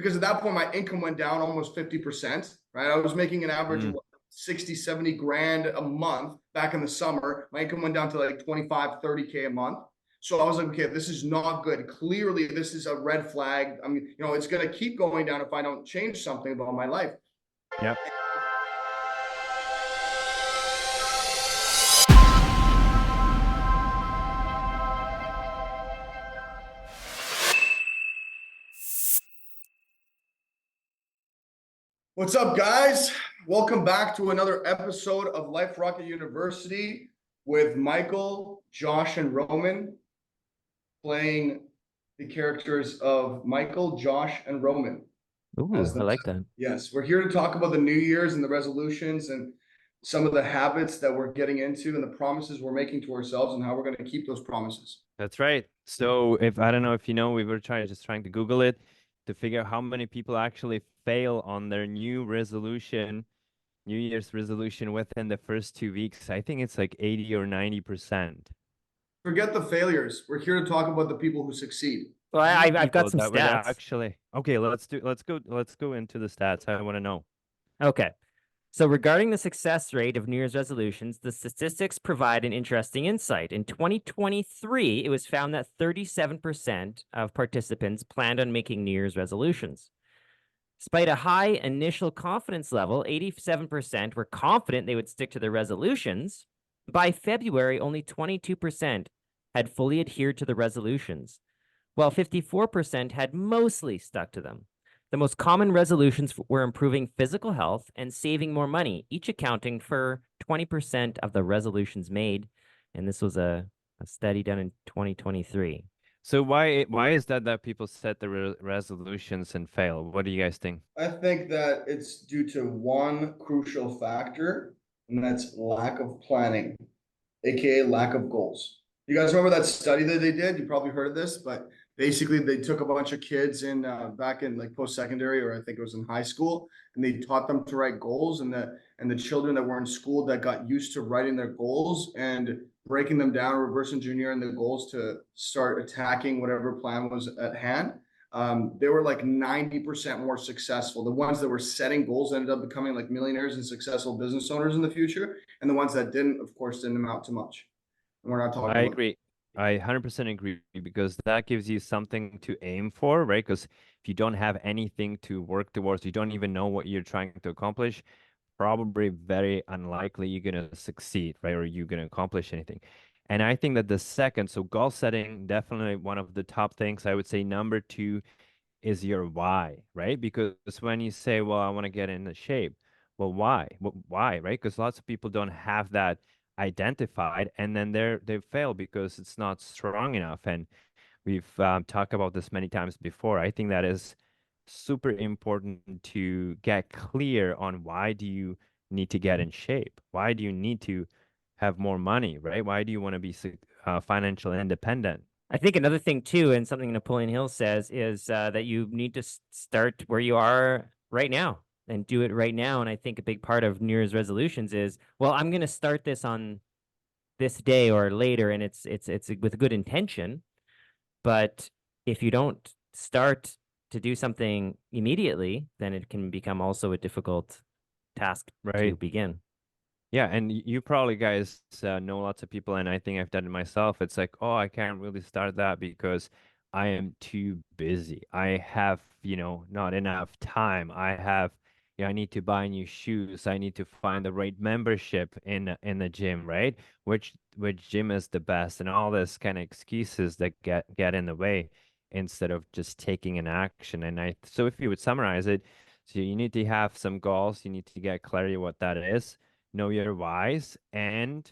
because at that point my income went down almost 50%, right? I was making an average of 60, 70 grand a month back in the summer. My income went down to like 25, 30K a month. So I was like, okay, this is not good. Clearly, this is a red flag. I mean, it's going to keep going down if I don't change something about my life. Yep. What's up, guys? Welcome back to another episode of Life Rocket University with Michael, Josh, and Roman, playing the characters of Michael, Josh, and Roman. Ooh, I like that. Yes, we're here to talk about the New Year's and the resolutions and some of the habits that we're getting into and the promises we're making to ourselves and how we're going to keep those promises. That's right. So if I don't know if you know, we were trying to Google it to figure out how many people actually fail on their New Year's resolution within the first 2 weeks. I think it's like 80 or 90%. Forget the failures. We're here to talk about the people who succeed. Well, I've got some that would stats. actually. Okay, let's go into the stats. I want to know. Okay. So regarding the success rate of New Year's resolutions, the statistics provide an interesting insight. In 2023, it was found that 37% of participants planned on making New Year's resolutions. Despite a high initial confidence level, 87% were confident they would stick to their resolutions. By February, only 22% had fully adhered to the resolutions, while 54% had mostly stuck to them. The most common resolutions were improving physical health and saving more money, each accounting for 20% of the resolutions made. And this was a study done in 2023. So why is that people set the resolutions and fail? What do you guys think? I think that it's due to one crucial factor, and that's lack of planning, aka lack of goals. You guys remember that study that they did? You probably heard of this, but basically they took a bunch of kids in back in like post-secondary, or I think it was in high school, and they taught them to write goals, and the children that were in school that got used to writing their goals and breaking them down, reverse engineering the goals to start attacking whatever plan was at hand. They were like 90% more successful. The ones that were setting goals ended up becoming like millionaires and successful business owners in the future. And the ones that didn't, of course, didn't amount to much. And we're not talking I about agree. I 100% agree because that gives you something to aim for, right? Because if you don't have anything to work towards, you don't even know what you're trying to accomplish, probably very unlikely you're going to succeed, right? Or you're going to accomplish anything. And I think that the second, so goal setting, definitely one of the top things. I would say number two is your why, right? Because when you say, well, I want to get into shape, well, why? Why, right? Because lots of people don't have that identified, and then they fail because it's not strong enough. And we've talked about this many times before. I think that is super important to get clear on why do you need to get in shape? Why do you need to have more money, right? Why do you want to be financially independent? I think another thing too, and something Napoleon Hill says, is that you need to start where you are right now and do it right now. And I think a big part of New Year's resolutions is, well, I'm going to start this on this day or later, and it's with good intention. But if you don't start to do something immediately, then it can become also a difficult task Right. to begin. Yeah, and you probably guys know lots of people, and I think I've done it myself. It's like, oh, I can't really start that because I am too busy. I have, not enough time. I need to buy new shoes. I need to find the right membership in the gym, right? Which gym is the best, and all this kind of excuses that get in the way instead of just taking an action. And so if you would summarize it, so you need to have some goals. You need to get clarity what that is, know your whys, and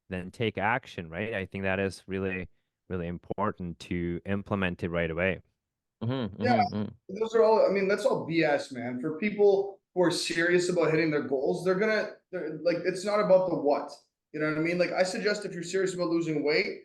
then take action, right? I think that is really, really important to implement it right away. Yeah, those are all, I mean, that's all BS, man. For people who are serious about hitting their goals, they're like, it's not about the what. You know what I mean? Like, I suggest if you're serious about losing weight,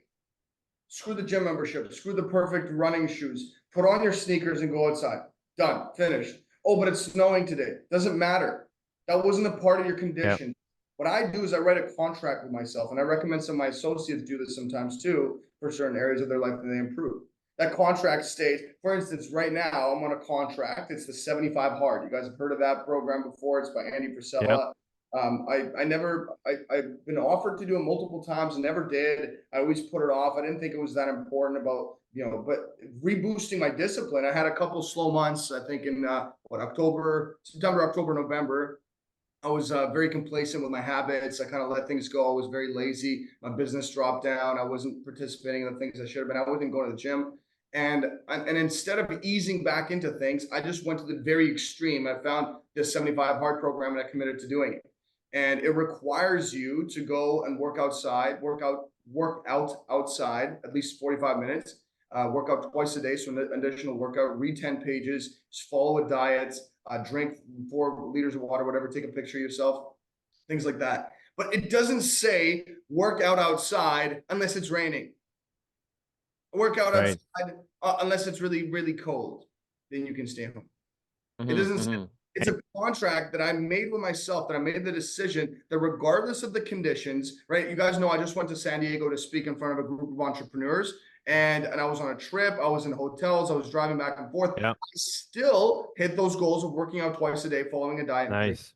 screw the gym membership, screw the perfect running shoes, put on your sneakers and go outside. Done, finished. Oh, but it's snowing today. Doesn't matter. That wasn't a part of your condition. What I do is I write a contract with myself, and I recommend some of my associates do this sometimes too for certain areas of their life that they improve. that contract stage. For instance, right now I'm on a contract. It's the 75 hard. You guys have heard of that program before. It's by Andy Yep. Frisella. I've been offered to do it multiple times and never did. I always put it off. I didn't think it was that important about, but reboosting my discipline. I had a couple slow months, I think in September, October, November. I was very complacent with my habits. I kind of let things go. I was very lazy. My business dropped down. I wasn't participating in the things I should have been. I wasn't going to the gym. And instead of easing back into things, I just went to the very extreme. I found this 75 hard program and I committed to doing it. And it requires you to go and work out outside at least 45 minutes, work out twice a day. So an additional workout, read 10 pages, follow a diet, drink 4 liters of water, whatever, take a picture of yourself, things like that. But it doesn't say work out outside unless it's raining. Work out Right. outside unless it's really, really cold. Then you can stay home. Mhm, It doesn't say, mhm. it's a contract that I made with myself, that I made the decision that regardless of the conditions, right? You guys know I just went to San Diego to speak in front of a group of entrepreneurs, and I was on a trip. I was in hotels. I was driving back and forth. Yeah. I still hit those goals of working out twice a day, following a diet. Nice.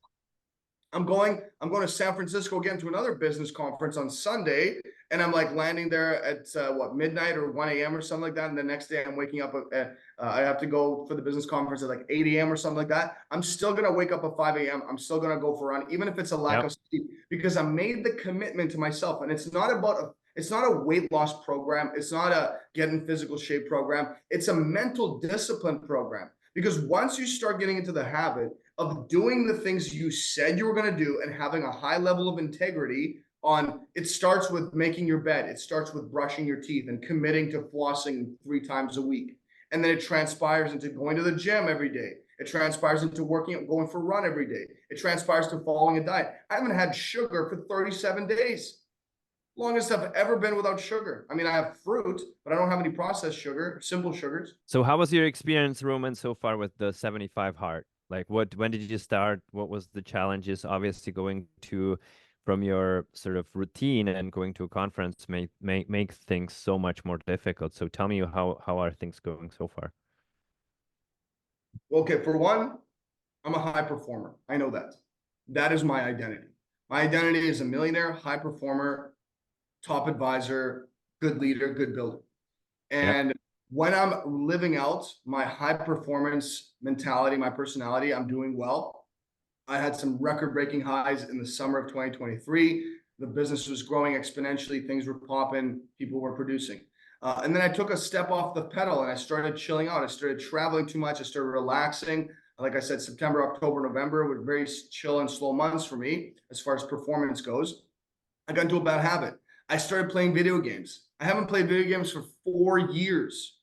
I'm going to San Francisco again to another business conference on Sunday, and I'm like landing there at midnight or 1 a.m. or something like that. And the next day I'm waking up at I have to go for the business conference at like 8 a.m. or something like that. I'm still gonna wake up at 5 a.m. I'm still gonna go for a run, even if it's a lack of sleep, because I made the commitment to myself. And it's not a weight loss program. It's not a get in physical shape program. It's a mental discipline program. Because once you start getting into the habit of doing the things you said you were going to do and having a high level of integrity it starts with making your bed. It starts with brushing your teeth and committing to flossing 3 times a week. And then it transpires into going to the gym every day. It transpires into going for a run every day. It transpires to following a diet. I haven't had sugar for 37 days. Longest I've ever been without sugar. I mean, I have fruit, but I don't have any processed sugar, simple sugars. So how was your experience, Roman, so far with the 75 hard? Like when did you start? What was the challenges? Obviously going from your sort of routine and going to a conference make things so much more difficult. So tell me how are things going so far? Okay, for one, I'm a high performer. I know that. That is my identity. My identity is a millionaire, high performer, top advisor, good leader, good builder. Yep. And when I'm living out my high performance mentality, my personality, I'm doing well. I had some record-breaking highs in the summer of 2023. The business was growing exponentially. Things were popping. People were producing. And then I took a step off the pedal and I started chilling out. I started traveling too much. I started relaxing. Like I said, September, October, November were very chill and slow months for me as far as performance goes. I got into a bad habit. I started playing video games. I haven't played video games for 4 years.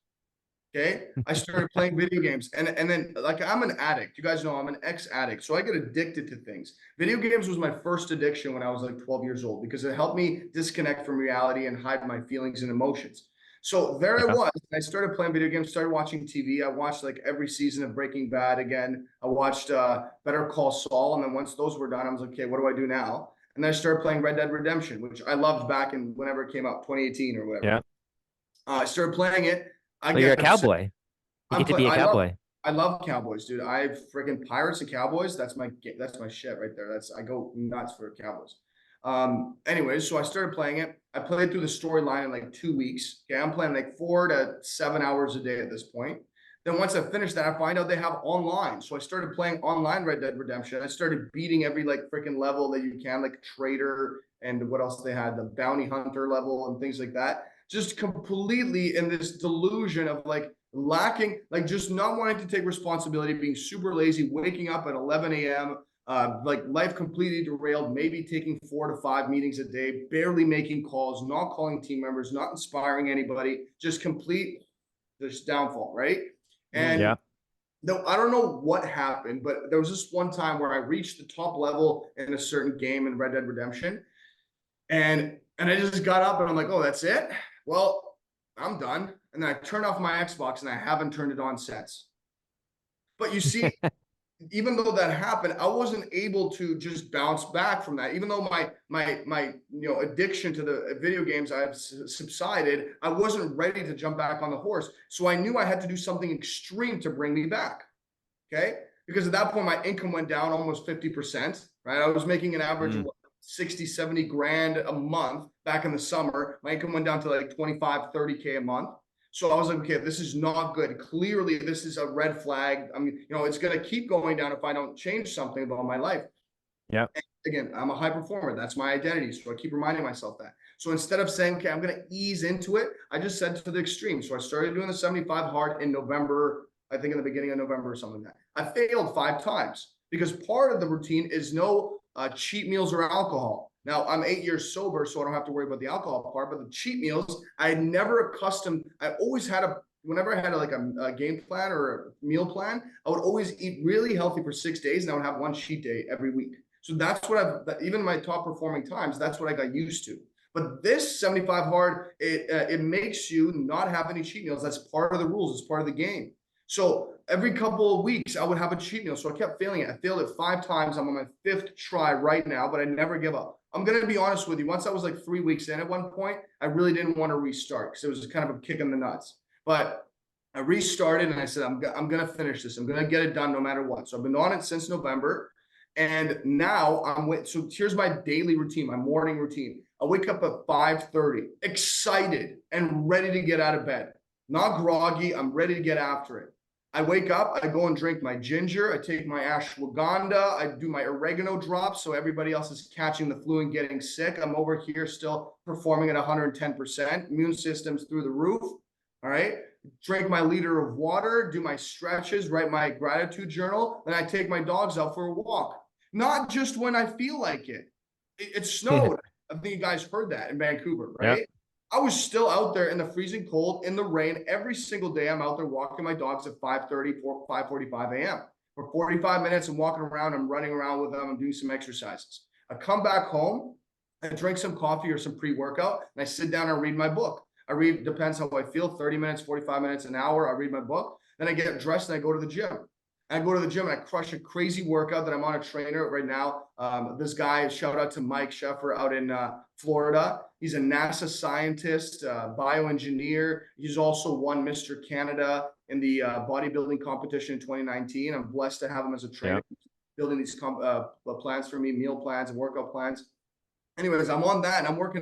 Okay. I started playing video games and then like I'm an addict. You guys know I'm an ex-addict. So I get addicted to things. Video games was my first addiction when I was like 12 years old because it helped me disconnect from reality and hide my feelings and emotions. So there I was. I started playing video games, started watching TV. I watched like every season of Breaking Bad again. I watched Better Call Saul. And then once those were done, I was like, okay, what do I do now? And then I started playing Red Dead Redemption, which I loved back in whenever it came out, 2018 or whatever. Yeah. I started playing it. So you're a cowboy. You get to be a cowboy. I love cowboys, dude. I freaking Pirates and Cowboys. That's my shit right there. I go nuts for Cowboys. Anyways, so I started playing it. I played through the storyline in like 2 weeks. Okay, I'm playing like 4 to 7 hours a day at this point. Then once I finished that, I find out they have online. So I started playing online Red Dead Redemption. I started beating every like freaking level that you can, like Trader and what else they had, the Bounty Hunter level and things like that. Just completely in this delusion of like lacking, like just not wanting to take responsibility, being super lazy, waking up at 11 a.m., like life completely derailed, maybe taking 4 to 5 meetings a day, barely making calls, not calling team members, not inspiring anybody, just complete this downfall, right? And Yeah. no, I don't know what happened, but there was this one time where I reached the top level in a certain game in Red Dead Redemption. And I just got up and I'm like, oh, that's it? Well, I'm done. And then I turned off my Xbox and I haven't turned it on since. But you see, even though that happened, I wasn't able to just bounce back from that. Even though my addiction to the video games I have subsided, I wasn't ready to jump back on the horse. So I knew I had to do something extreme to bring me back. Okay, because at that point my income went down almost 50%. Right, I was making an average of 60, 70 grand a month back in the summer. My income went down to like 25, 30K a month. So I was like, okay, this is not good. Clearly, this is a red flag. I mean, it's going to keep going down if I don't change something about my life. Yeah. And again, I'm a high performer. That's my identity. So I keep reminding myself that. So instead of saying, okay, I'm going to ease into it, I just said to the extreme. So I started doing the 75 hard in November, I think in the beginning of November or something like that. I failed 5 times because part of the routine is no cheat meals or alcohol. Now, I'm 8 years sober, so I don't have to worry about the alcohol part, but the cheat meals, I had never accustomed, I always had whenever I had a game plan or a meal plan, I would always eat really healthy for 6 days and I would have one cheat day every week. So that's what even my top performing times, that's what I got used to. But this 75 hard, it makes you not have any cheat meals. That's part of the rules. It's part of the game. So every couple of weeks, I would have a cheat meal. So I kept failing it. I failed it 5 times. I'm on my 5th try right now, but I never give up. I'm going to be honest with you. Once I was like 3 weeks in at one point, I really didn't want to restart because it was kind of a kick in the nuts. But I restarted and I said, I'm going to finish this. I'm going to get it done no matter what. So I've been on it since November. And now so here's my daily routine, my morning routine. I wake up at 5:30, excited and ready to get out of bed. Not groggy. I'm ready to get after it. I wake up, I go and drink my ginger, I take my ashwagandha, I do my oregano drops so everybody else is catching the flu and getting sick. I'm over here still performing at 110%, immune system's through the roof. All right, drink my liter of water, do my stretches, write my gratitude journal, then I take my dogs out for a walk. Not just when I feel like it. It snowed. I think you guys heard that in Vancouver, right? Yep. I was still out there in the freezing cold, in the rain. Every single day I'm out there walking my dogs at 5:30, 5:45 a.m. For 45 minutes, I'm walking around, I'm running around with them, I'm doing some exercises. I come back home, I drink some coffee or some pre-workout, and I sit down and read my book. I read, depends how I feel, 30 minutes, 45 minutes, an hour, I read my book. Then I get dressed and I go to the gym. I go to the gym and I crush a crazy workout that I'm on a trainer right now. This guy, shout out to Mike Sheffer out in Florida. He's a NASA scientist, bioengineer. He's also won Mr. Canada in the bodybuilding competition in 2019. I'm blessed to have him as a trainer, building these plans for me, meal plans and workout plans. Anyways, I'm on that and I'm working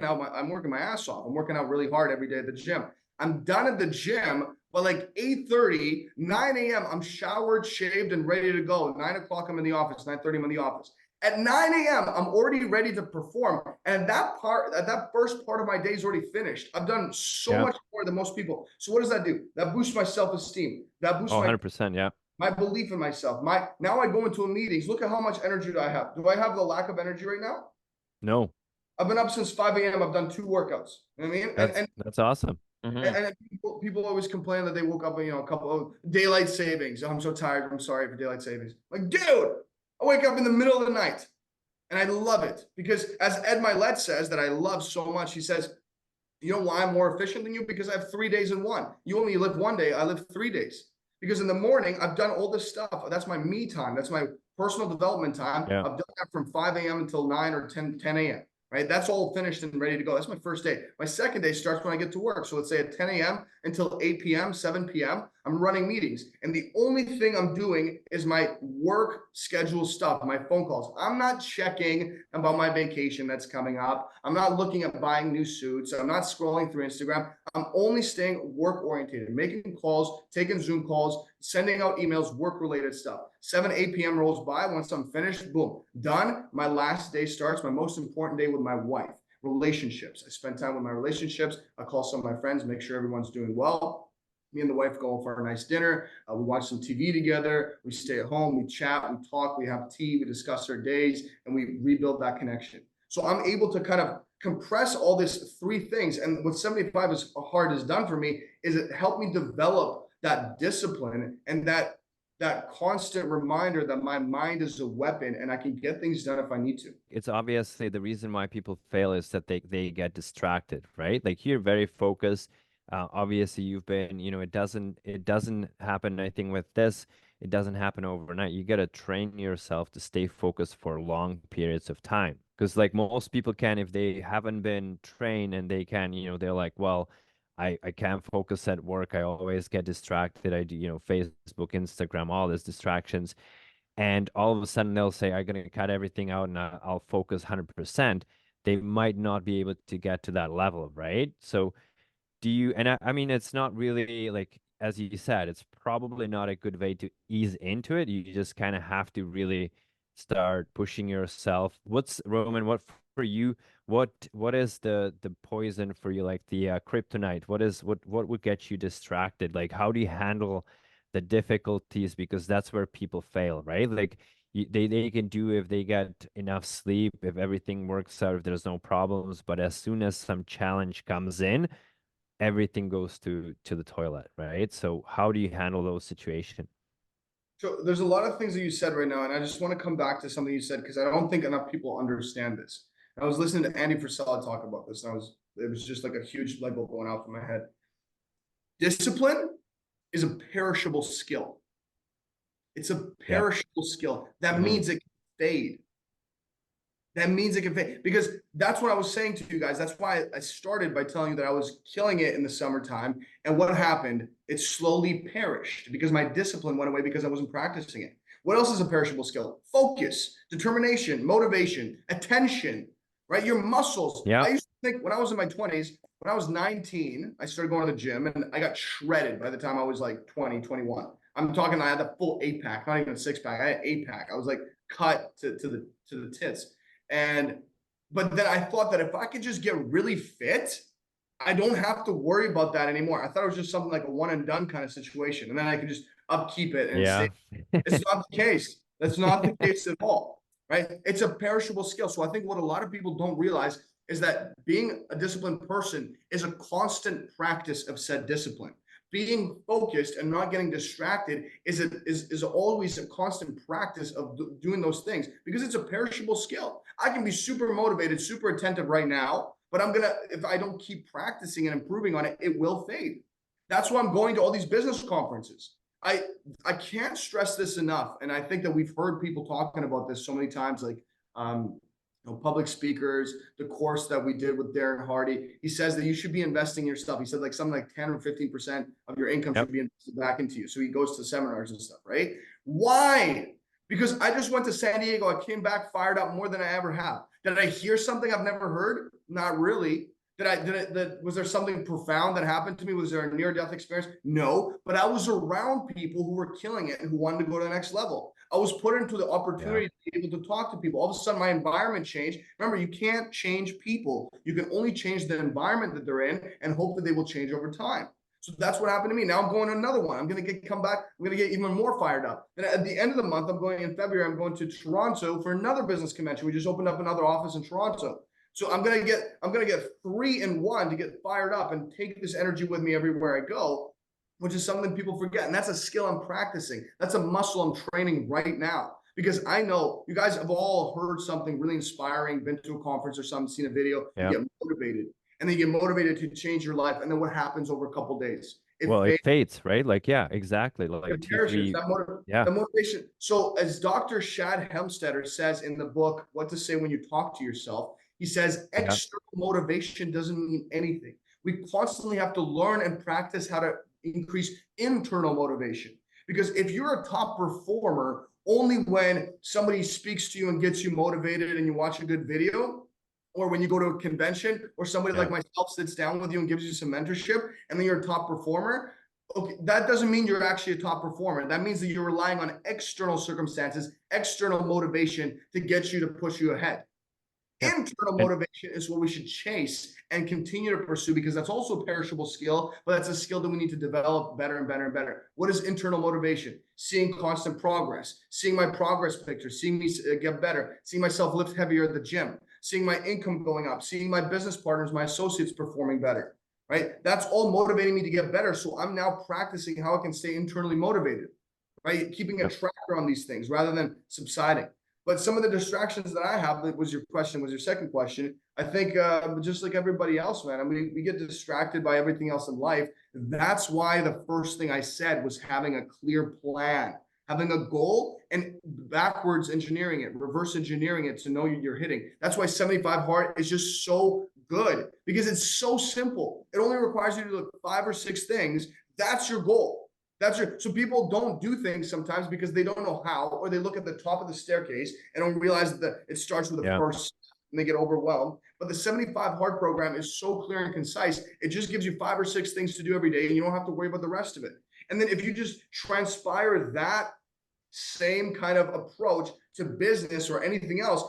my ass off. I'm working out really hard every day at the gym. I'm done at the gym. But like 8:30, 9 a.m., I'm showered, shaved, and ready to go. 9 o'clock, I'm in the office. 9:30, I'm in the office. At 9 a.m., I'm already ready to perform. And that first part of my day is already finished. I've done so much more than most people. So what does that do? That boosts my self-esteem. That boosts 100%, my belief in myself. Now I go into a meetings. Look at how much energy do I have. Do I have the lack of energy right now? No. I've been up since 5 a.m. I've done 2 workouts. You know what I mean? That's awesome. Mm-hmm. And people always complain that they woke up, a couple of daylight savings. Oh, I'm so tired. I'm sorry for daylight savings. Like, dude, I wake up in the middle of the night and I love it because as Ed Milet says that I love so much, he says, you know why I'm more efficient than you? Because I have 3 days in one. You only live 1 day. I live 3 days because in the morning I've done all this stuff. That's my me time. That's my personal development time. Yeah. I've done that from 5 a.m. until 9 or 10 a.m. Right? That's all finished and ready to go. That's my first day. My second day starts when I get to work. So let's say at 10 a.m. until 8 p.m., 7 p.m., I'm running meetings. And the only thing I'm doing is my work schedule stuff, my phone calls. I'm not checking about my vacation that's coming up. I'm not looking at buying new suits. I'm not scrolling through Instagram. I'm only staying work oriented, making calls, taking Zoom calls, sending out emails, work related stuff. 7, 8 p.m. rolls by. Once I'm finished, boom, done. My last day starts, my most important day with my wife. Relationships. I spend time with my relationships. I call some of my friends, make sure everyone's doing well. Me and the wife go for a nice dinner. We watch some TV together. We stay at home. We chat. We talk. We have tea. We discuss our days, and we rebuild that connection. So I'm able to kind of compress all these 3 things. And what 75 is hard has done for me is it helped me develop that discipline and that constant reminder that my mind is a weapon and I can get things done if I need to. It's obviously the reason why people fail is that they get distracted, right? Like you're very focused. Obviously you've been, it doesn't happen, I think, with this. it doesn't happen overnight. You got to train yourself to stay focused for long periods of time. Because like most people can, if they haven't been trained and they can, they're like, well, I can't focus at work. I always get distracted. I do, Facebook, Instagram, all these distractions. And all of a sudden they'll say, I'm going to cut everything out and I'll focus 100%. They might not be able to get to that level, right? So do you, and I mean, it's not really like, as you said, it's probably not a good way to ease into it. You just kind of have to really start pushing yourself. What's Roman, what for you, what is the poison for you, like the kryptonite? What would get you distracted? Like, how do you handle the difficulties? Because that's where people fail, right? Like they can do if they get enough sleep, if everything works out, if there's no problems. But as soon as some challenge comes in, everything goes to the toilet, right? So how do you handle those situations? So there's a lot of things that you said right now, and I just want to come back to something you said because I don't think enough people understand this. I was listening to Andy Frisella talk about this, and it was just like a huge light bulb going off in my head. Discipline is a perishable skill. It's a Yeah. perishable skill. That means it can fade. That means it can fade, because that's what I was saying to you guys. That's why I started by telling you that I was killing it in the summertime. And what happened? It slowly perished because my discipline went away because I wasn't practicing it. What else is a perishable skill? Focus, determination, motivation, attention, right? Your muscles. Yeah. I used to think when I was in my 20s, when I was 19, I started going to the gym and I got shredded by the time I was like 20, 21. I'm talking, I had the full 8-pack, not even a 6-pack. I had 8-pack. I was like cut to the tits. But then I thought that if I could just get really fit, I don't have to worry about that anymore. I thought it was just something like a one and done kind of situation. And then I could just upkeep it and Yeah. stay. It's not the case. That's not the case at all, right? It's a perishable skill. So I think what a lot of people don't realize is that being a disciplined person is a constant practice of said discipline. Being focused and not getting distracted is always a constant practice of doing those things, because it's a perishable skill. I can be super motivated, super attentive right now, but if I don't keep practicing and improving on it, it will fade. That's why I'm going to all these business conferences. I can't stress this enough, and I think that we've heard people talking about this so many times, like public speakers, the course that we did with Darren Hardy. He says that you should be investing in yourself. He said like something like 10 or 15% of your income should be invested back into you. So he goes to seminars and stuff, right? Why? Because I just went to San Diego. I came back fired up more than I ever have. Did I hear something I've never heard? Not really. Was there something profound that happened to me? Was there a near-death experience? No, but I was around people who were killing it and who wanted to go to the next level. I was put into the opportunity to be able to talk to people. All of a sudden, my environment changed. Remember, you can't change people. You can only change the environment that they're in and hope that they will change over time. So that's what happened to me. Now I'm going to another one. I'm going to come back. I'm going to get even more fired up. Then at the end of the month, I'm going in February. I'm going to Toronto for another business convention. We just opened up another office in Toronto. So I'm gonna get 3 in 1 to get fired up and take this energy with me everywhere I go, which is something people forget. And that's a skill I'm practicing. That's a muscle I'm training right now. Because I know you guys have all heard something really inspiring, been to a conference or something, seen a video, you get motivated. And then you get motivated to change your life. And then what happens over a couple of days? It fades, right? Like, yeah, exactly. Like it perishes. The motivation. So as Dr. Shad Helmstetter says in the book, What to Say When You Talk to Yourself, he says external motivation doesn't mean anything. We constantly have to learn and practice how to increase internal motivation. Because if you're a top performer, only when somebody speaks to you and gets you motivated and you watch a good video, or when you go to a convention, or somebody like myself sits down with you and gives you some mentorship, and then you're a top performer, okay, that doesn't mean you're actually a top performer. That means that you're relying on external circumstances, external motivation to get you to push you ahead. Internal motivation is what we should chase and continue to pursue, because that's also a perishable skill, but that's a skill that we need to develop better and better and better. What is internal motivation? Seeing constant progress, seeing my progress picture, seeing me get better, seeing myself lift heavier at the gym, seeing my income going up, seeing my business partners, my associates performing better, right? That's all motivating me to get better. So I'm now practicing how I can stay internally motivated, right? Keeping a tracker on these things rather than subsiding. But some of the distractions that I have, that was your second question. I think just like everybody else, man, I mean, we get distracted by everything else in life. That's why the first thing I said was having a clear plan, having a goal and backwards engineering it, reverse engineering it to know you're hitting. That's why 75 hard is just so good, because it's so simple. It only requires you to do 5 or 6 things. That's your goal. So people don't do things sometimes because they don't know how, or they look at the top of the staircase and don't realize that it starts with the first, and they get overwhelmed. But the 75 hard program is so clear and concise. It just gives you 5 or 6 things to do every day, and you don't have to worry about the rest of it. And then if you just transpire that same kind of approach to business or anything else,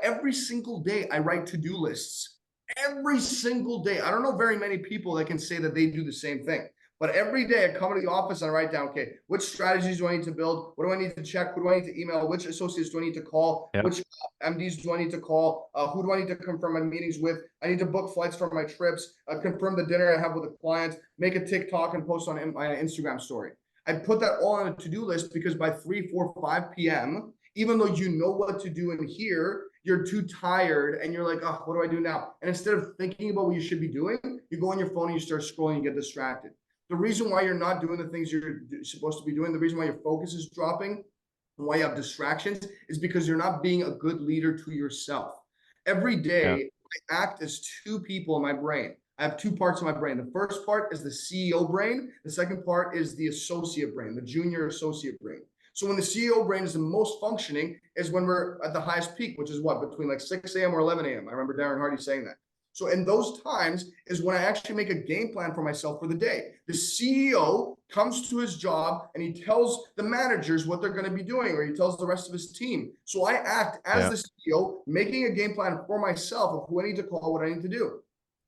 every single day I write to-do lists. Every single day. I don't know very many people that can say that they do the same thing. But every day I come to the office and I write down, okay, which strategies do I need to build? What do I need to check? Who do I need to email? Which associates do I need to call? Which MDs do I need to call? Who do I need to confirm my meetings with? I need to book flights for my trips, confirm the dinner I have with a client, make a TikTok and post on my Instagram story. I put that all on a to-do list because by 3, 4, 5 p.m., even though you know what to do in here, you're too tired and you're like, oh, what do I do now? And instead of thinking about what you should be doing, you go on your phone and you start scrolling and get distracted. The reason why you're not doing the things you're supposed to be doing, the reason why your focus is dropping, and why you have distractions, is because you're not being a good leader to yourself. Every day, I act as 2 people in my brain. I have 2 parts of my brain. The first part is the CEO brain. The second part is the associate brain, the junior associate brain. So when the CEO brain is the most functioning is when we're at the highest peak, which is what, between like 6 a.m. or 11 a.m. I remember Darren Hardy saying that. So in those times is when I actually make a game plan for myself for the day. The CEO comes to his job and he tells the managers what they're going to be doing, or he tells the rest of his team. So I act as the CEO, making a game plan for myself of who I need to call, what I need to do.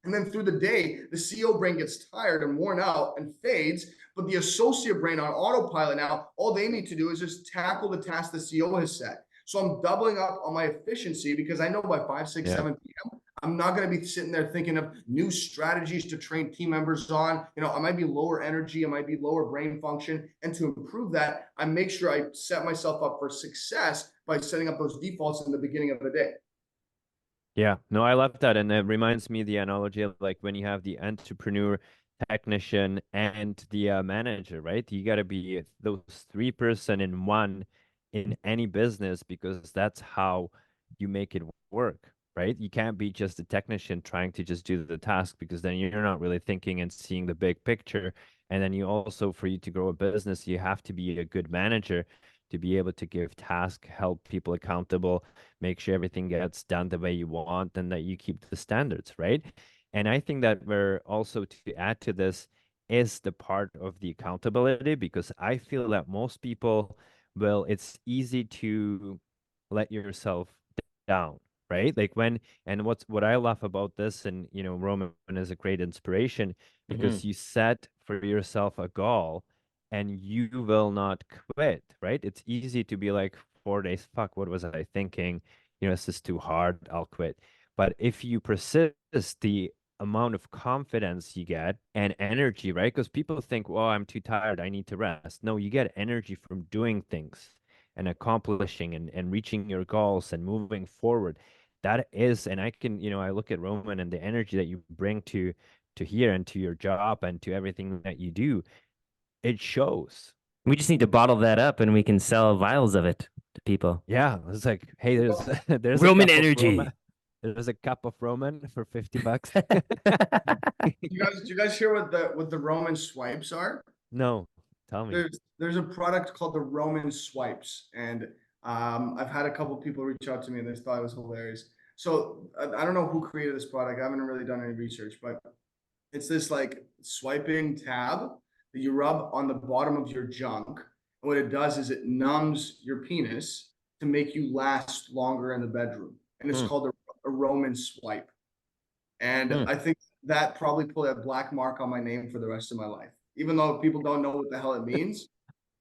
And then through the day, the CEO brain gets tired and worn out and fades, but the associate brain on autopilot now, all they need to do is just tackle the task the CEO has set. So I'm doubling up on my efficiency because I know by 5, 6, 7 p.m., I'm not going to be sitting there thinking of new strategies to train team members on. I might be lower energy, I might be lower brain function. And to improve that, I make sure I set myself up for success by setting up those defaults in the beginning of the day. Yeah, no, I love that. And it reminds me the analogy of like when you have the entrepreneur, technician, and the manager, right? You got to be those 3 person in one in any business because that's how you make it work, right? You can't be just a technician trying to just do the task because then you're not really thinking and seeing the big picture. And then you also, for you to grow a business, you have to be a good manager to be able to give task, help people accountable, make sure everything gets done the way you want and that you keep the standards, right? And I think that we're also to add to this is the part of the accountability because I feel that most people will, it's easy to let yourself down, right? Like and what I love about this, and Roman is a great inspiration because you set for yourself a goal and you will not quit, right? It's easy to be like 4 days, fuck, what was I thinking? This is too hard, I'll quit. But if you persist, the amount of confidence you get and energy, right? Because people think, well, I'm too tired, I need to rest. No, you get energy from doing things and accomplishing and reaching your goals and moving forward. That is, and I look at Roman and the energy that you bring to here and to your job and to everything that you do. It shows. We just need to bottle that up and we can sell vials of it to people. Yeah, it's like, hey, there's Roman a cup energy. Of Roman. There's a cup of Roman for $50. Do you guys hear what the Roman swipes are? No, tell me. There's a product called the Roman swipes, and I've had a couple people reach out to me and they thought it was hilarious. So I don't know who created this product. I haven't really done any research, but it's this like swiping tab that you rub on the bottom of your junk. And what it does is it numbs your penis to make you last longer in the bedroom. And it's called a Roman swipe. And I think that probably put a black mark on my name for the rest of my life. Even though people don't know what the hell it means,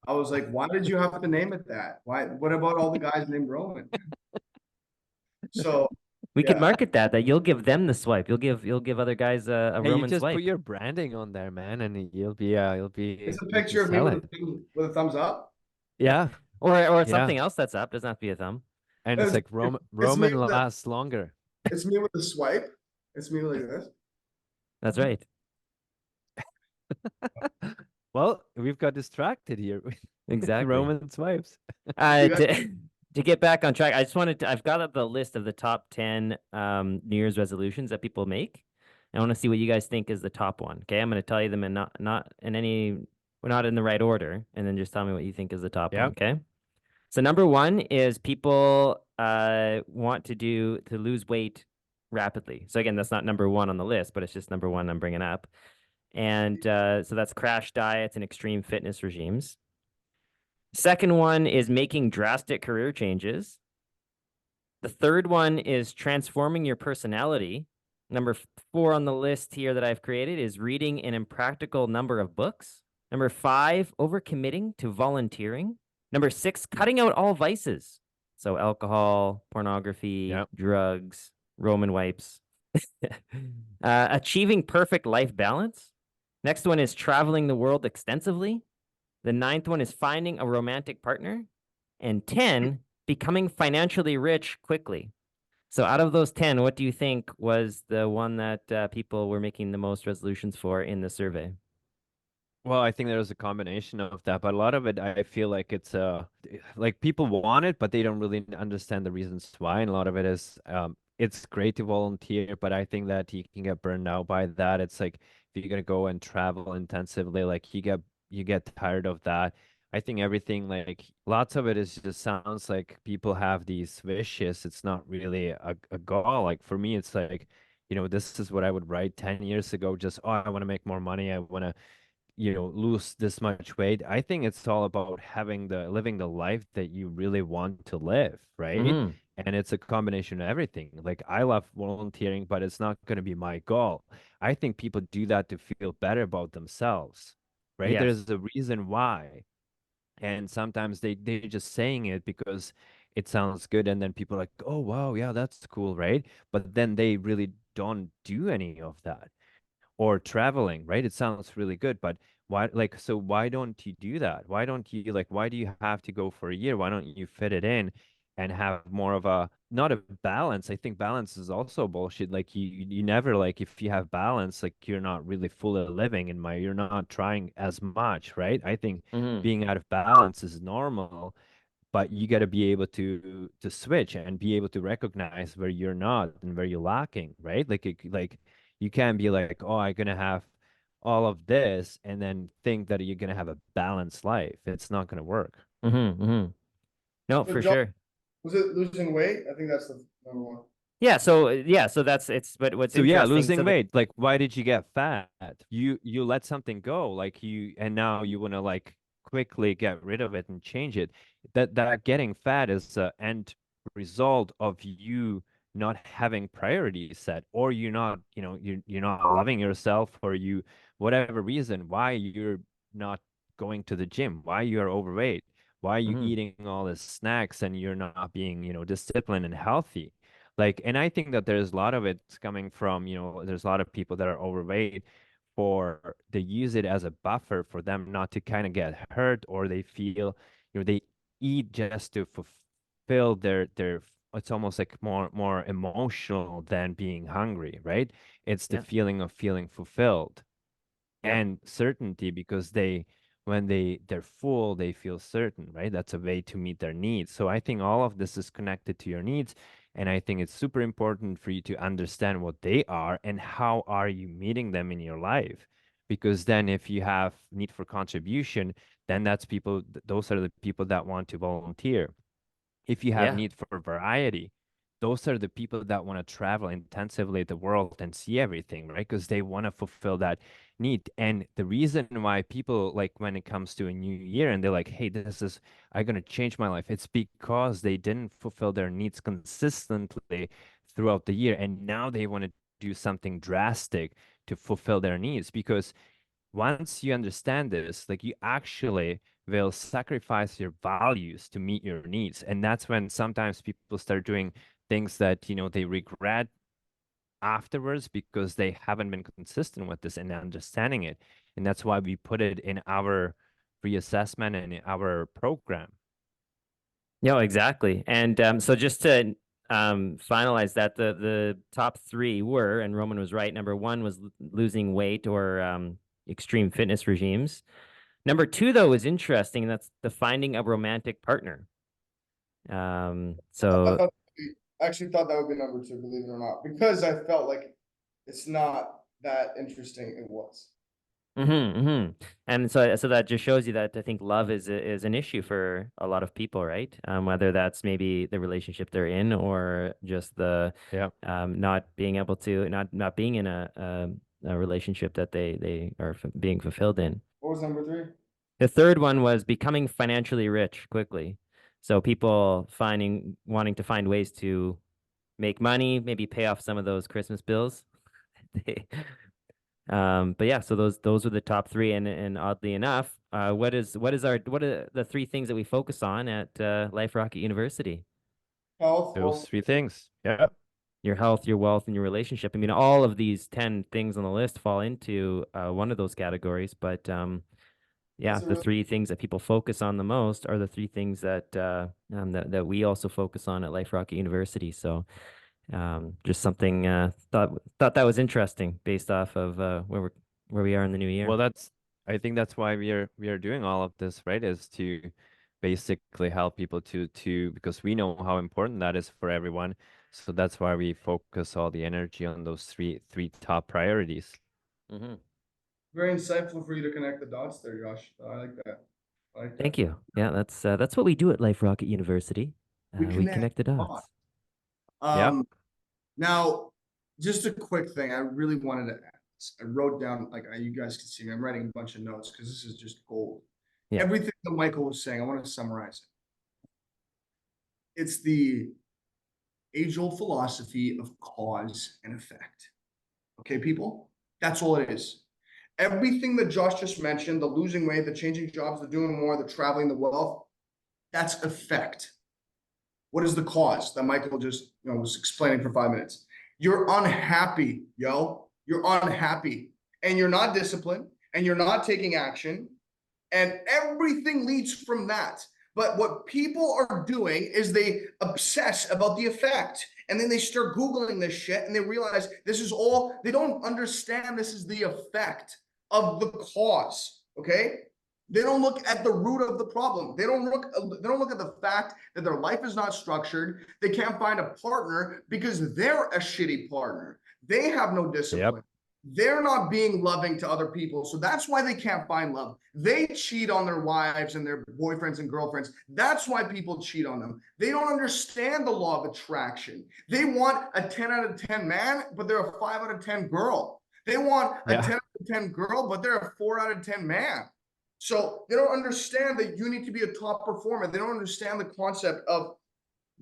I was like, why did you have to name it that? Why? What about all the guys named Roman? So we could market that you'll give them the swipe. You'll give other guys a Hey, you Roman just swipe. put your branding on there, man, and you'll be it's a picture of me with a thumbs up. Yeah. Or something else that's up. Doesn't have to be a thumb. And it's like Roman lasts longer. It's me with a swipe. It's me like this. That's right. Well, we've got distracted here. Exactly. Roman's wives. You guys, To to get back on track, I just wanted to, I've got the list of the top 10 New Year's resolutions that people make. I want to see what you guys think is the top one. Okay, I'm going to tell you them and not in any, we're not in the right order, and then just tell me what you think is the top one. Yeah. Okay. So number one is people want to lose weight rapidly. So again, that's not number one on the list, but it's just number one I'm bringing up. And so that's crash diets and extreme fitness regimes. Second one is making drastic career changes. The third one is transforming your personality. Number four on the list here that I've created is reading an impractical number of books. Number five, overcommitting to volunteering. Number six, cutting out all vices. So alcohol, pornography, Yeah. drugs, Roman wipes. Achieving perfect life balance. Next one is traveling the world extensively. The ninth one is finding a romantic partner. And 10, becoming financially rich quickly. So out of those 10, what do you think was the one that people were making the most resolutions for in the survey? Well, I think there's a combination of that, but a lot of it, I feel like it's like people want it, but they don't really understand the reasons why. And a lot of it is it's great to volunteer, but I think that you can get burned out by that. It's like if you're gonna go and travel intensively, like you get tired of that. I think everything like lots of it is just sounds like people have these wishes. It's not really a goal. Like for me, it's like, this is what I would write 10 years ago. Just, oh, I want to make more money. I want to lose this much weight. I think it's all about living the life that you really want to live, right? Mm-hmm. And it's a combination of everything. Like I love volunteering, but it's not going to be my goal. I think people do that to feel better about themselves, right? Yes. There's a reason why. And sometimes they're just saying it because it sounds good, and then people are like, oh wow, yeah, that's cool, right? But then they really don't do any of that or traveling, right? It sounds really good, but why don't you do that? Why do you have to go for a year? Why don't you fit it in and have more of a, not a balance? I think balance is also bullshit. Like you never, like, if you have balance, like you're not really fully living you're not trying as much, right? I think Mm-hmm. being out of balance is normal, but you got to be able to switch and be able to recognize where you're not and where you're lacking, right? Like you can't be like, oh, I'm gonna have all of this and then think that you're gonna have a balanced life. It's not gonna work. Mm-hmm. Mm-hmm. No, so for John, sure. was it losing weight? I think that's the number one. Yeah, so that's it's but what's So yeah, interesting, so losing the weight. Like, why did you get fat? You let something go, like and now you wanna like quickly get rid of it and change it. That getting fat is the end result of you not having priorities set, or you're not, you're not loving yourself, or whatever reason why you're not going to the gym, why you're overweight, why you mm-hmm. eating all the snacks and you're not being, disciplined and healthy. Like, and I think that there's a lot of it's coming from, there's a lot of people that are overweight they use it as a buffer for them not to kind of get hurt, or they feel, they eat just to fulfill it's almost like more emotional than being hungry, right? It's the Yeah. feeling of feeling fulfilled Yep. and certainty, because when they're full, they feel certain, right? That's a way to meet their needs. So I think all of this is connected to your needs, and I think it's super important for you to understand what they are and how are you meeting them in your life. Because then if you have need for contribution, then those are the people that want to volunteer. If you have Yeah. need for variety, those are the people that want to travel intensively the world and see everything, right? Because they want to fulfill that need. And the reason why people, like, when it comes to a new year and they're like, hey, I'm going to change my life, it's because they didn't fulfill their needs consistently throughout the year. And now they want to do something drastic to fulfill their needs. Because once you understand this, like, you actually will sacrifice your values to meet your needs. And that's when sometimes people start doing things that, they regret afterwards because they haven't been consistent with this and understanding it. And that's why we put it in our reassessment and in our program. No, exactly. And so just to finalize that, the top three were, and Roman was right. Number one was losing weight or extreme fitness regimes. Number 2, though, is interesting, and that's the finding a romantic partner. So I actually thought that would be number 2, believe it or not, because I felt like it's not that interesting. It was. And so that just shows you that I think love is an issue for a lot of people, right? Whether that's maybe the relationship they're in or just the not being able to not being in a relationship that they are being fulfilled in. What was number 3? The third one was becoming financially rich quickly. So people wanting to find ways to make money, maybe pay off some of those Christmas bills. But yeah, so those are the top 3, and oddly enough, what are the 3 things that we focus on at Life Rocket University? Health, Those wealth. 3 things. Yeah. Your health, your wealth, and your relationship. I mean, all of these 10 things on the list fall into one of those categories, but yeah, the 3 things that people focus on the most are the 3 things that that we also focus on at Life Rocket University. So just something thought that was interesting based off of where we are in the new year. Well, I think that's why we are doing all of this, right? Is to basically help people to because we know how important that is for everyone. So that's why we focus all the energy on those three top priorities. Very insightful for you to connect the dots there, Josh. I like that. Thank you. Yeah, that's what we do at Life Rocket University. We connect the dots. Now, just a quick thing I really wanted to ask. I wrote down, like you guys can see me, I'm writing a bunch of notes because this is just gold. Yeah. Everything that Michael was saying, I want to summarize it. It's the age-old philosophy of cause and effect. Okay, people? That's all it is. Everything that Josh just mentioned, the losing weight, the changing jobs, the doing more, the traveling, the wealth, that's effect. What is the cause that Michael just was explaining for 5 minutes? You're unhappy, yo. You're unhappy. And you're not disciplined, and you're not taking action. And everything leads from that. But what people are doing is they obsess about the effect. And then they start Googling this shit and they realize this is all, they don't understand this is the effect of the cause. Okay? They don't look at the root of the problem. They don't look at the fact that their life is not structured. They can't find a partner because they're a shitty partner. They have no discipline. Yep. They're not being loving to other people. So that's why they can't find love. They cheat on their wives and their boyfriends and girlfriends. That's why people cheat on them. They don't understand the law of attraction. They want a 10 out of 10 man, but they're a 5 out of 10 girl. They want a 10 out of 10 girl, but they're a 4 out of 10 man. So they don't understand that you need to be a top performer. They don't understand the concept of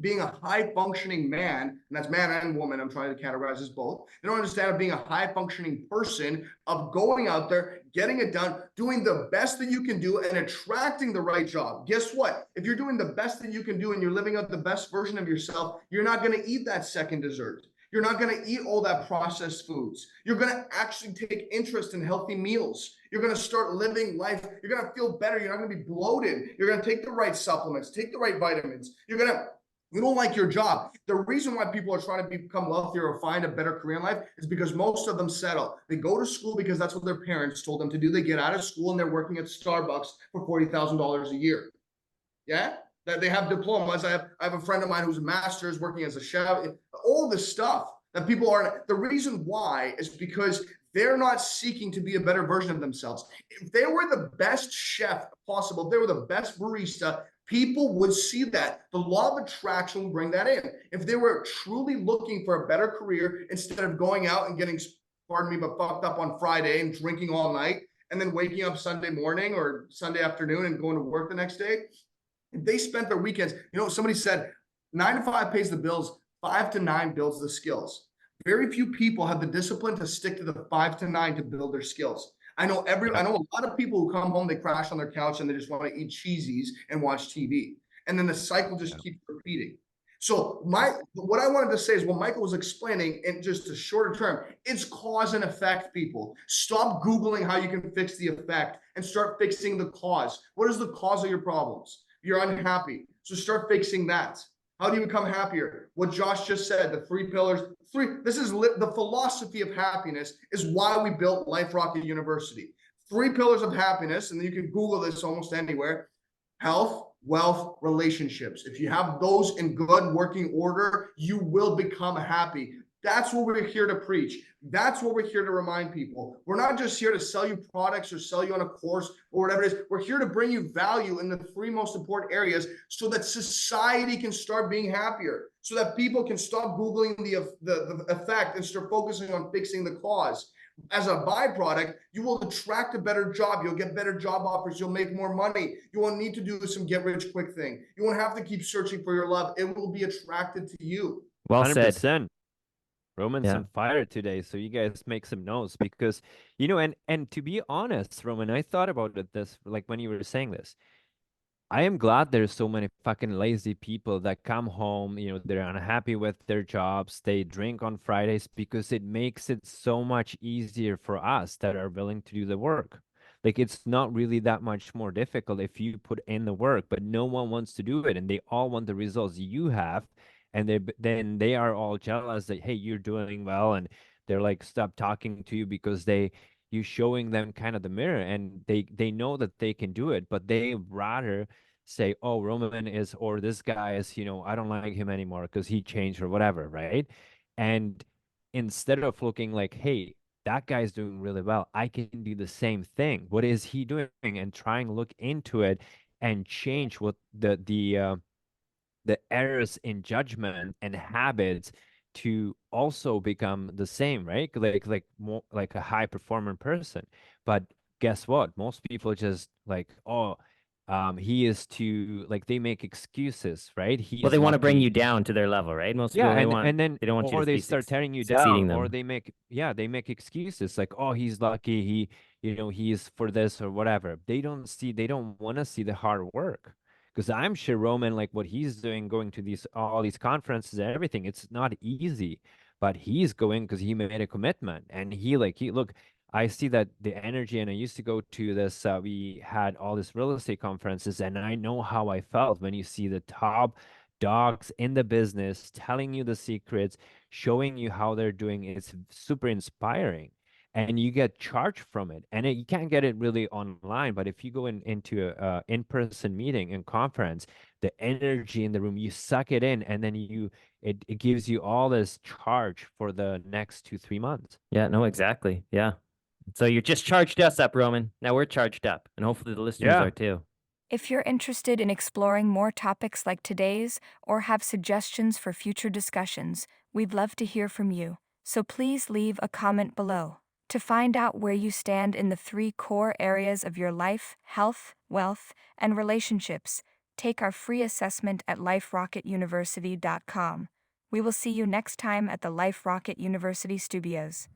being a high-functioning man, and that's man and woman, I'm trying to categorize as both. They don't understand being a high-functioning person, of going out there, getting it done, doing the best that you can do, and attracting the right job. Guess what? If you're doing the best that you can do and you're living out the best version of yourself, you're not going to eat that second dessert. You're not going to eat all that processed foods. You're going to actually take interest in healthy meals. You're going to start living life. You're going to feel better. You're not going to be bloated. You're going to take the right supplements, take the right vitamins. You don't like your job. The reason why people are trying to become wealthier or find a better career in life is because most of them settle. They go to school because that's what their parents told them to do. They get out of school and they're working at Starbucks for $40,000 a year. Yeah? That they have diplomas. I have a friend of mine who's a master's working as a chef. All this stuff that people aren't. The reason why is because they're not seeking to be a better version of themselves. If they were the best chef possible, if they were the best barista, people would see that. The law of attraction will bring that in. If they were truly looking for a better career, instead of going out and getting, pardon me, but fucked up on Friday and drinking all night, and then waking up Sunday morning or Sunday afternoon and going to work the next day, if they spent their weekends, somebody said 9 to 5 pays the bills, 5 to 9 builds the skills. Very few people have the discipline to stick to the 5 to 9 to build their skills. I know a lot of people who come home, they crash on their couch and they just want to eat cheesies and watch TV. And then the cycle just keeps repeating. So what I wanted to say is what Michael was explaining in just a shorter term, it's cause and effect, people. Stop Googling how you can fix the effect and start fixing the cause. What is the cause of your problems? You're unhappy. So start fixing that. How do you become happier? What Josh just said, the 3 pillars. This is the philosophy of happiness is why we built Life Rocket University. 3 pillars of happiness, and you can Google this almost anywhere: health, wealth, relationships. If you have those in good working order, you will become happy. That's what we're here to preach. That's what we're here to remind people. We're not just here to sell you products or sell you on a course or whatever it is. We're here to bring you value in the 3 most important areas so that society can start being happier, so that people can stop Googling the effect and start focusing on fixing the cause. As a byproduct, you will attract a better job. You'll get better job offers. You'll make more money. You won't need to do some get rich quick thing. You won't have to keep searching for your love. It will be attracted to you. Well said. 100%. Roman's Yeah. on fire today, so you guys make some notes because, you know, and to be honest, Roman, I thought about it this, like when you were saying this. I am glad there's so many fucking lazy people that come home, you know, they're unhappy with their jobs, they drink on Fridays because it makes it so much easier for us that are willing to do the work. Like it's not really that much more difficult if you put in the work, but no one wants to do it and they all want the results you have. And then they are all jealous that, hey, you're doing well. And they're like, stop talking to you because you showing them kind of the mirror and they know that they can do it, but they rather say, oh, Roman is, or this guy is, you know, I don't like him anymore because he changed or whatever, right? And instead of looking like, hey, that guy's doing really well, I can do the same thing. What is he doing? And try and look into it and change what the errors in judgment and habits to also become the same, right? Like more like a high performing person. But guess what? Most people just like, oh, he is too, like they make excuses, right? Well, He's they want to bring lucky. you down to their level, right? Most Yeah, people, and then they don't want you or to they be start tearing you succeeding down, or them. they make excuses like, oh, he's lucky, you know, he's for this or whatever. They don't want to see the hard work. Because I'm sure Roman, like what he's doing, going to these all these conferences and everything, it's not easy, but he's going because he made a commitment and he look. I see that the energy, and I used to go to this. We had all these real estate conferences, and I know how I felt when you see the top dogs in the business telling you the secrets, showing you how they're doing. It's super inspiring. And you get charged from it. And you can't get it really online. But if you go into a in-person meeting and conference, the energy in the room, you suck it in, and then it gives you all this charge for the next 2-3 months. Yeah, no, exactly. Yeah. So you're just charged us up, Roman. Now we're charged up, and hopefully the listeners Yeah. are too. If you're interested in exploring more topics like today's or have suggestions for future discussions, we'd love to hear from you. So please leave a comment below. To find out where you stand in the 3 core areas of your life, health, wealth, and relationships, take our free assessment at liferocketuniversity.com. We will see you next time at the Life Rocket University Studios.